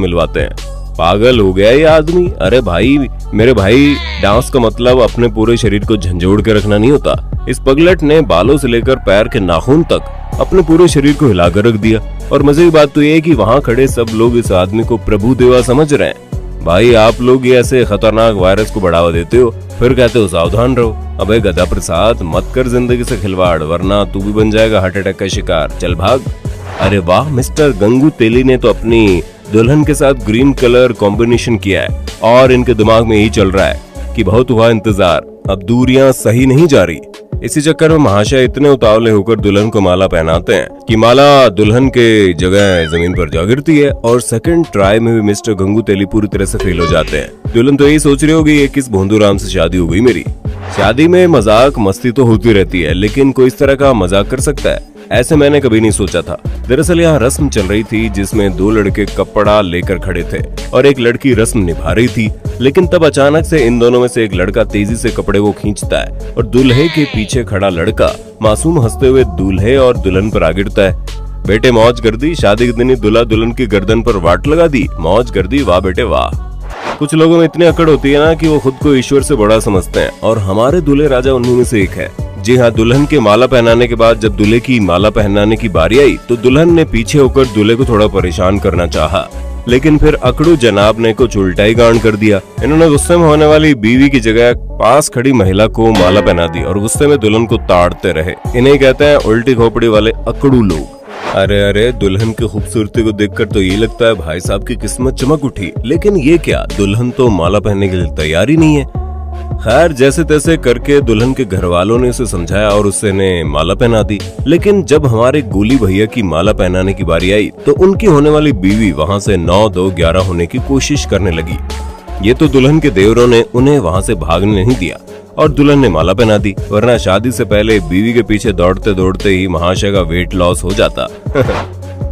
मिलवाते हैं। पागल हो गया ये आदमी। अरे भाई, मेरे भाई, डांस का मतलब अपने पूरे शरीर को झंझोड़ के रखना नहीं होता। इस पगलट ने बालों से लेकर पैर के नाखून तक अपने पूरे शरीर को हिलाकर रख दिया। और मजे की बात तो ये है कि वहाँ खड़े सब लोग इस आदमी को प्रभु देवा समझ रहे हैं। भाई, आप लोग ये ऐसे खतरनाक वायरस को बढ़ावा देते हो, फिर कहते हो सावधान रहो। अबे गधा प्रसाद, मत कर जिंदगी से खिलवाड़, वरना तू भी बन जाएगा हार्ट अटैक का शिकार। चल भाग। अरे वाह, मिस्टर गंगू तेली ने तो अपनी दुल्हन के साथ ग्रीन कलर कॉम्बिनेशन किया है और इनके दिमाग में यही चल रहा है कि बहुत हुआ इंतजार, अब दूरियां सही नहीं जा रही। इसी चक्कर में महाशय इतने उतावले होकर दुल्हन को माला पहनाते हैं कि माला दुल्हन के जगह जमीन पर जा गिरती है और सेकंड ट्राई में भी मिस्टर गंगू तेली पूरी तरह से फेल हो जाते हैं। दुल्हन तो यही सोच रही होगी, ये किस भोंदूराम से शादी हो गई मेरी। शादी में मजाक मस्ती तो होती रहती है, लेकिन कोई इस तरह का मजाक कर सकता है, ऐसे मैंने कभी नहीं सोचा था। दरअसल यहाँ रस्म चल रही थी जिसमें दो लड़के कपड़ा लेकर खड़े थे और एक लड़की रस्म निभा रही थी। लेकिन तब अचानक से इन दोनों में से एक लड़का तेजी से कपड़े को खींचता है और दूल्हे के पीछे खड़ा लड़का मासूम हंसते हुए दूल्हे और दुल्हन पर आ गिरता है। बेटे मौज कर दी, शादी के दिन ही दूल्हा दुल्हन की गर्दन पर वाट लगा दी, मौज कर दी, वाह बेटे वाह। कुछ लोगों में इतनी अकड़ होती है ना कि वो खुद को ईश्वर से बड़ा समझते हैं और हमारे दूल्हे राजा उन्हीं में से एक है। जी हाँ, दुल्हन के माला पहनाने के बाद जब दूल्हे की माला पहनाने की बारी आई तो दुल्हन ने पीछे होकर दूल्हे को थोड़ा परेशान करना चाहा, लेकिन फिर अकड़ू जनाब ने कुछ उल्टा ही गांड कर दिया। इन्होंने गुस्से में होने वाली बीवी की जगह पास खड़ी महिला को माला पहना दी और गुस्से में दुल्हन को ताड़ते रहे। इन्हें कहते हैं उल्टी खोपड़ी वाले अकड़ू लोग। अरे अरे, दुल्हन की खूबसूरती को देखकर तो ये लगता है भाई साहब की किस्मत चमक उठी, लेकिन ये क्या, दुल्हन तो माला पहनने के लिए तैयार ही नहीं है। खैर, जैसे तैसे करके दुल्हन के घर वालों ने उसे समझाया और उससे ने माला पहना दी। लेकिन जब हमारे गोली भैया की माला पहनाने की बारी आई तो उनकी होने वाली बीवी वहां से 9-2-11 होने की कोशिश करने लगी। ये तो दुल्हन के देवरों ने उन्हें वहां से भागने नहीं दिया और दुल्हन ने माला पहना दी, वरना शादी से पहले बीवी के पीछे दौड़ते दौड़ते ही महाशय का वेट लॉस हो जाता।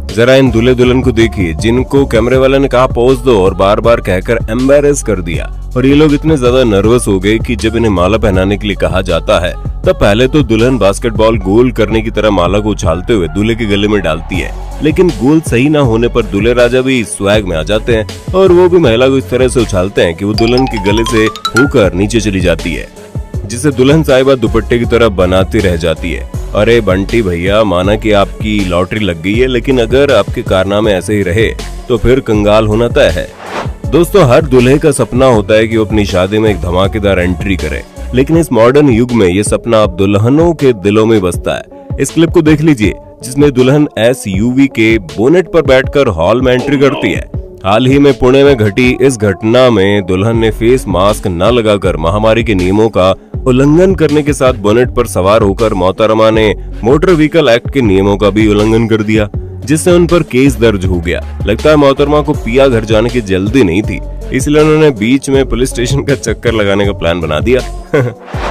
जरा इन दूल्हे दुल्हन को देखिए, जिनको कैमरे वाले ने कहा पोज दो और बार बार कहकर एम्बैरेस कर दिया, और ये लोग इतने ज्यादा नर्वस हो गए कि जब इन्हें माला पहनाने के लिए कहा जाता है तब पहले तो दुल्हन बास्केटबॉल गोल करने की तरह माला को उछालते हुए दूल्हे के गले में डालती है, लेकिन गोल सही ना होने पर दूल्हे राजा भी स्वैग में आ जाते हैं और वो भी महिला को इस तरह से उछालते हैं कि वो दुल्हन के गले से होकर नीचे चली जाती है, जिसे दुल्हन साहिबा दुपट्टे की तरह बनाती रह जाती है। अरे बंटी भैया, माना कि आपकी लॉटरी लग गई है, लेकिन अगर आपके कारनामे ऐसे ही रहे तो फिर कंगाल होना तय है। दोस्तों, हर दूल्हे का सपना होता है कि वो अपनी शादी में एक धमाकेदार एंट्री करे, लेकिन इस मॉडर्न युग में ये सपना अब दुल्हनों के दिलों में बसता है। इस क्लिप को देख लीजिए जिसमें दुल्हन SUV के बोनेट पर बैठकर हॉल में एंट्री करती है। हाल ही में पुणे में घटी इस घटना में दुल्हन ने फेस मास्क न लगाकर महामारी के नियमों का उल्लंघन करने के साथ बोनेट पर सवार होकर मोहतरमा ने मोटर व्हीकल एक्ट के नियमों का भी उल्लंघन कर दिया, जिससे उन पर केस दर्ज हो गया। लगता है मोहतरमा को पिया घर जाने की जल्दी नहीं थी, इसलिए उन्होंने बीच में पुलिस स्टेशन का चक्कर लगाने का प्लान बना दिया।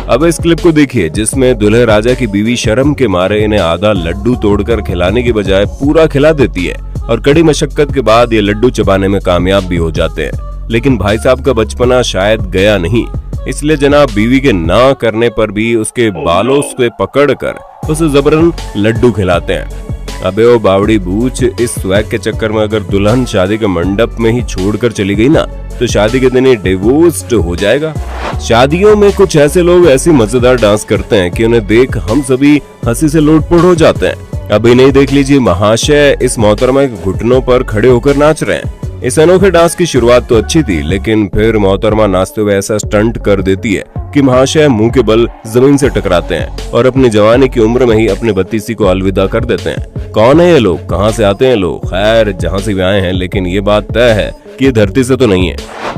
अब इस क्लिप को देखिए जिसमें दूल्हे राजा की बीवी शर्म के मारे इन्हें आधा लड्डू तोड़कर खिलाने की बजाय पूरा खिला देती है और कड़ी मशक्कत के बाद ये लड्डू चबाने में कामयाब भी हो जाते हैं। लेकिन भाई साहब का बचपना शायद गया नहीं, इसलिए जनाब बीवी के ना करने पर भी उसके बालों से पकड़कर उसे जबरन लड्डू खिलाते हैं। अबे ओ बावड़ी बूच, इस स्वैग के चक्कर में अगर दुल्हन शादी के मंडप में ही छोड़कर चली गई ना तो शादी के दिन ही डिवोर्स्ड हो जाएगा। शादियों में कुछ ऐसे लोग ऐसी मजेदार डांस करते हैं कि उन्हें देख हम सभी हंसी से लोटपोट हो जाते हैं। अभी नहीं देख लीजिए, महाशय इस मोहतरमा के घुटनों पर खड़े होकर नाच रहे हैं। इस अनोखे डांस की शुरुआत तो अच्छी थी, लेकिन फिर मोहतरमा नाचते हुए ऐसा स्टंट कर देती है कि महाशय मुंह के बल जमीन से टकराते हैं और अपनी जवानी की उम्र में ही अपने भतीसी को अलविदा कर देते हैं। कौन है ये लोग, कहां से आते हैं लोग? खैर, जहां से भी आए हैं, लेकिन ये बात तय है कि ये धरती से तो नहीं है।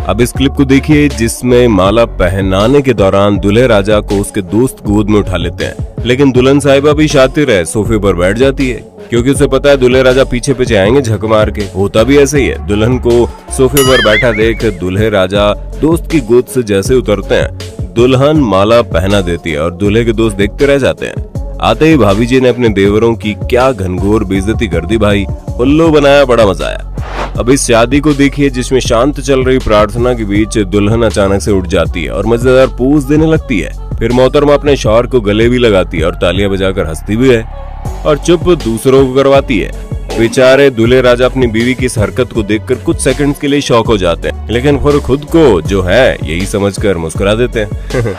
अब इस क्लिप को देखिए जिसमें माला पहनाने के दौरान दूल्हे राजा को उसके दोस्त गोद में उठा लेते हैं, लेकिन दुल्हन साहिबा भी शातिर है, सोफे पर बैठ जाती है क्योंकि उसे पता है दूल्हे राजा पीछे पीछे आएंगे झक मार के। होता भी ऐसे ही है। दुल्हन को सोफे पर बैठा देख दूल्हे राजा दोस्त की गोद से जैसे उतरते हैं, दुल्हन माला पहना देती है और दूल्हे के दोस्त देखते रह जाते हैं। आते ही भाभी जी ने अपने देवरों की क्या घनघोर बेइज्जती कर दी भाई, उल्लू बनाया, बड़ा मजा आया। अब इस शादी को देखिए जिसमें शांत चल रही प्रार्थना के बीच दुल्हन अचानक से उठ जाती है और मजेदार पोज देने लगती है। फिर मोहतरमा अपने शौहर को गले भी लगाती है और तालियां बजाकर हंसती भी है और चुप दूसरों को करवाती है। बेचारे दूल्हे राजा अपनी बीवी की इस हरकत को देखकर कुछ सेकंड्स के लिए शॉक हो जाते हैं, लेकिन फिर खुद को जो है यही समझकर मुस्कुरा देते हैं।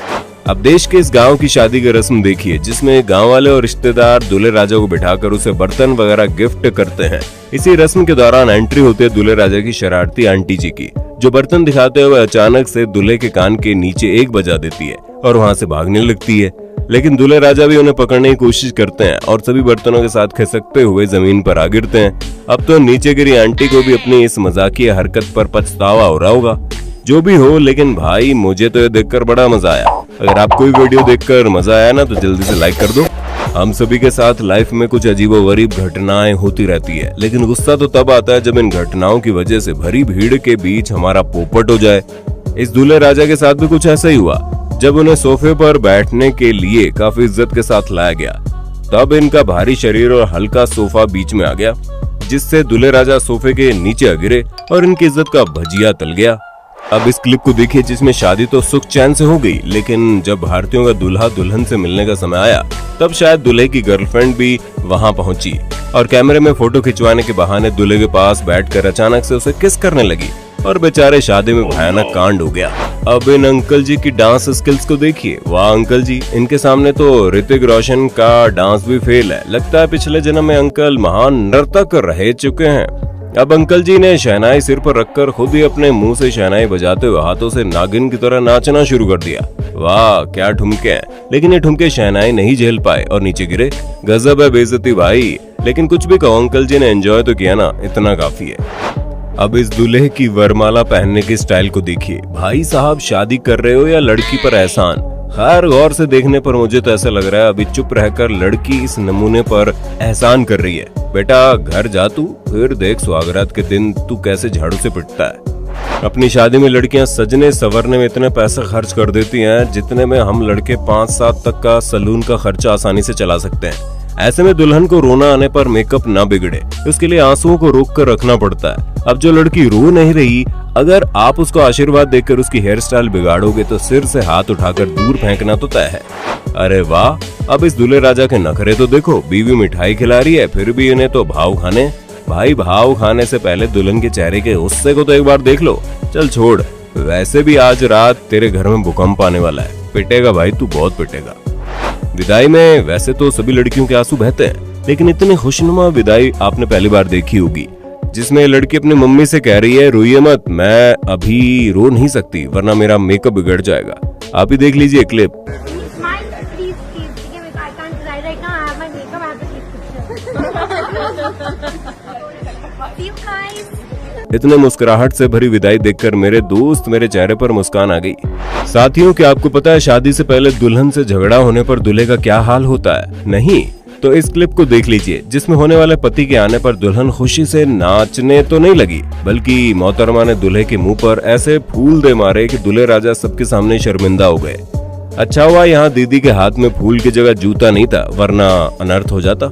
अब देश के इस गांव की शादी की रस्म देखिए, जिसमें गांव वाले और रिश्तेदार दूल्हे राजा को बिठाकर उसे बर्तन वगैरह गिफ्ट करते हैं। इसी रस्म के दौरान एंट्री होती है दूल्हे राजा की शरारती आंटी जी की, जो बर्तन दिखाते हुए अचानक से दूल्हे के कान के नीचे एक बजा देती है और वहां से भागने लगती है। लेकिन दूल्हे राजा भी उन्हें पकड़ने की कोशिश करते हैं और सभी बर्तनों के साथ खिसकते हुए जमीन पर आ गिरते हैं। अब तो नीचे गिरी आंटी को भी अपनी इस मजाकिया हरकत पर पछतावा हो रहा होगा। जो भी हो, लेकिन भाई मुझे तो ये देखकर बड़ा मजा आया। अगर आपको भी वीडियो देखकर मजा आया ना, तो जल्दी से लाइक कर दो। हम सभी के साथ लाइफ में कुछ अजीबोगरीब घटनाएं होती रहती है, लेकिन गुस्सा तो तब आता है जब इन घटनाओं की वजह से भरी भीड़ के बीच हमारा पोपट हो जाए। इस दूल्हे राजा के साथ भी कुछ ऐसा ही हुआ। जब उन्हें सोफे पर बैठने के लिए काफी इज्जत के साथ लाया गया, तब इनका भारी शरीर और हल्का सोफा बीच में आ गया, जिससे दूल्हे राजा सोफे के नीचे गिरे और इनकी इज्जत का भजिया तल गया। अब इस क्लिप को देखिए, जिसमें शादी तो सुख चैन से हो गई, लेकिन जब भारतीयों का दूल्हा दुल्हन से मिलने का समय आया, तब शायद दूल्हे की गर्लफ्रेंड भी वहां पहुंची और कैमरे में फोटो खिंचवाने के बहाने दूल्हे के पास बैठकर अचानक से उसे किस करने लगी और बेचारे शादी में भयानक कांड हो गया। अब इन अंकल जी की डांस स्किल्स को देखिए। वाह अंकल जी, इनके सामने तो ऋतिक रोशन का डांस भी फेल है। लगता है पिछले जन्म में अंकल महान नर्तक रह चुके हैं। अब अंकल जी ने शहनाई सिर पर रखकर खुद ही अपने मुंह से शहनाई बजाते हुए हाथों से नागिन की तरह नाचना शुरू कर दिया। वाह क्या ठुमके हैं, लेकिन ये ठुमके शहनाई नहीं झेल पाए और नीचे गिरे। गजब है बेइज्जती भाई, लेकिन कुछ भी कहो, अंकल जी ने एंजॉय तो किया ना, इतना काफी है। अब इस दूल्हे की वरमाला पहनने के स्टाइल को देखिए। भाई साहब, शादी कर रहे हो या लड़की पर एहसान? खैर, गौर से देखने पर मुझे तो ऐसा लग रहा है अभी चुप रहकर लड़की इस नमूने पर एहसान कर रही है। बेटा घर जा तू, फिर देख सुहागरात के दिन तू कैसे झाड़ू से पिटता है। अपनी शादी में लड़कियां सजने संवरने में इतने पैसे खर्च कर देती हैं, जितने में हम लड़के 5-7 तक का सलून का खर्चा आसानी से चला सकते हैं। ऐसे में दुल्हन को रोना आने पर मेकअप ना बिगड़े, उसके लिए आंसुओं को रोक कर रखना पड़ता है। अब जो लड़की रो नहीं रही, अगर आप उसको आशीर्वाद देकर उसकी हेयर स्टाइल बिगाड़ोगे तो सिर से हाथ उठाकर दूर फेंकना तो तय है। अरे वाह, अब इस दूल्हे राजा के नखरे तो देखो। बीवी मिठाई खिला रही है, फिर भी इन्हें तो भाव खाने। भाई भाव खाने से पहले दुल्हन के चेहरे के गुस्से को तो एक बार देख लो। चल छोड़, वैसे भी आज रात तेरे घर में भूकंप आने वाला है। पिटेगा भाई तू, बहुत पिटेगा। विदाई में वैसे तो सभी लड़कियों के आंसू बहते हैं, लेकिन इतनी खुशनुमा विदाई आपने पहली बार देखी होगी, जिसमें लड़की अपनी मम्मी से कह रही है रोइए मत, मैं अभी रो नहीं सकती वरना मेरा मेकअप बिगड़ जाएगा। आप ही देख लीजिए क्लिप। इतने मुस्कुराहट से भरी विदाई देखकर मेरे दोस्त मेरे चेहरे पर मुस्कान आ गई। साथियों, क्या आपको पता है शादी से पहले दुल्हन से झगड़ा होने पर दूल्हे का क्या हाल होता है? नहीं तो इस क्लिप को देख लीजिए, जिसमें होने वाले पति के आने पर दुल्हन खुशी से नाचने तो नहीं लगी, बल्कि मोहतरमा ने दूल्हे के मुंह पर ऐसे फूल दे मारे कि दूल्हे राजा सबके सामने शर्मिंदा हो गए। अच्छा हुआ यहाँ दीदी के हाथ में फूल की जगह जूता नहीं था, वरना अनर्थ हो जाता।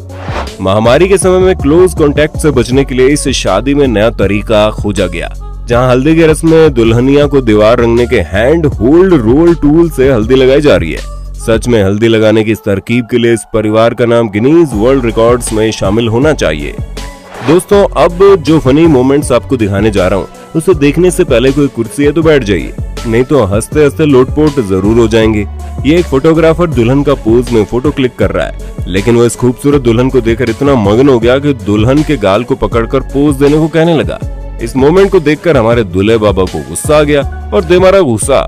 महामारी के समय में क्लोज कांटेक्ट से बचने के लिए इस शादी में नया तरीका खोजा गया, जहां हल्दी की रस्म में दुल्हनिया को दीवार रंगने के हैंड होल्ड रोल टूल से हल्दी लगाई जा रही है। सच में हल्दी लगाने की इस तरकीब के लिए इस परिवार का नाम गिनीज वर्ल्ड रिकॉर्ड्स में शामिल होना चाहिए। दोस्तों, अब जो फनी मोमेंट्स आपको दिखाने जा रहा हूँ, उसे देखने से पहले कोई कुर्सी है तो बैठ जाइए, नहीं तो हंसते हंसते लोटपोट जरूर हो जाएंगे। ये एक फोटोग्राफर दुल्हन का पोज में फोटो क्लिक कर रहा है, लेकिन वो इस खूबसूरत दुल्हन को देखकर इतना मगन हो गया कि दुल्हन के गाल को पकड़कर पोज देने को कहने लगा। इस मोमेंट को देखकर हमारे दूल्हे बाबा को गुस्सा आ गया और दे मारा गुस्सा।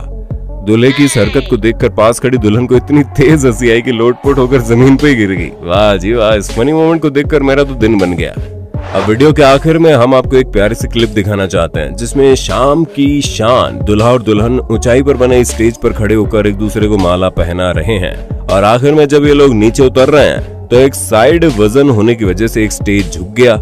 दूल्हे की इस हरकत को देखकर पास खड़ी दुल्हन को इतनी तेज हंसी आई कि लोटपोट होकर जमीन पे गिर गई। वाह जी वाह, इस फनी मोमेंट को देखकर मेरा तो दिन बन गया। अब वीडियो के आखिर में हम आपको एक प्यारी सी क्लिप दिखाना चाहते हैं, जिसमें शाम की शान दुल्हा और दुल्हन ऊंचाई पर बने स्टेज पर खड़े होकर एक दूसरे को माला पहना रहे हैं, और आखिर में जब ये लोग नीचे उतर रहे हैं तो एक साइड वजन होने की वजह से एक स्टेज झुक गया,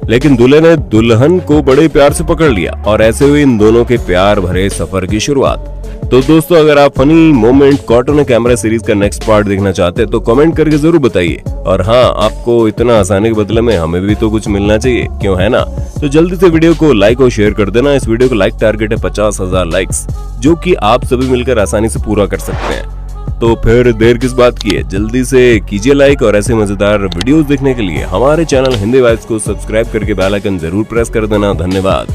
लेकिन दूल्हे ने दुल्हन को बड़े प्यार से पकड़ लिया और ऐसे हुई इन दोनों के प्यार भरे सफर की शुरुआत। तो दोस्तों, अगर आप funny moment caught on camera series का नेक्स्ट पार्ट देखना चाहते हैं तो कमेंट करके जरूर बताइए। और हाँ, आपको इतना आसानी के बदले में हमें भी तो कुछ मिलना चाहिए, क्यों है ना? तो जल्दी से वीडियो को लाइक और शेयर कर देना। इस वीडियो को लाइक टारगेट है 50,000 लाइक्स, जो कि आप सभी मिलकर आसानी से पूरा कर सकते हैं। तो फिर देर किस बात की है, जल्दी से कीजिए लाइक और ऐसे मजेदार वीडियोस देखने के लिए हमारे चैनल हिंदी वाइब्स को सब्सक्राइब करके बेल आइकन जरूर प्रेस कर देना। धन्यवाद।